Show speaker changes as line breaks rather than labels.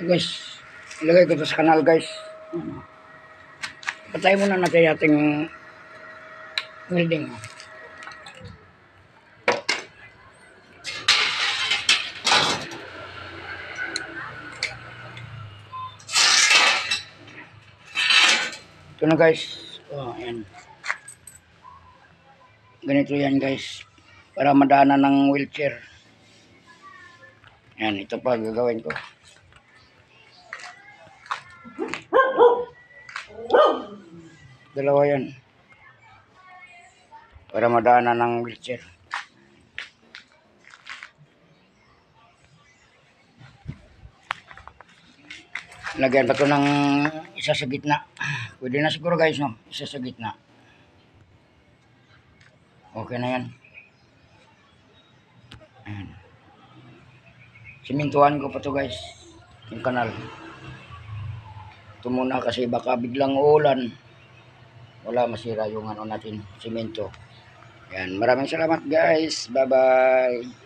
Ito guys, ilagay ko ito sa kanal guys. Patay muna natin yung ating welding. Ito na guys. Oh, ayan. Ganito yan guys. Para madaanan ng wheelchair. Ayan, ito pa gagawin ko. Dalawa yan. Para madaanan ng wheelchair. Lagyan pa ito ng isa sa gitna. Pwede na siguro guys, no? Isa sa gitna. Okay na yan. Ayan. Simintuhan ko pa ito guys. Yung kanal. Ito muna kasi baka biglang uulan. Wala masira yung ano natin, simento. Ayan. Maraming salamat guys. Bye bye.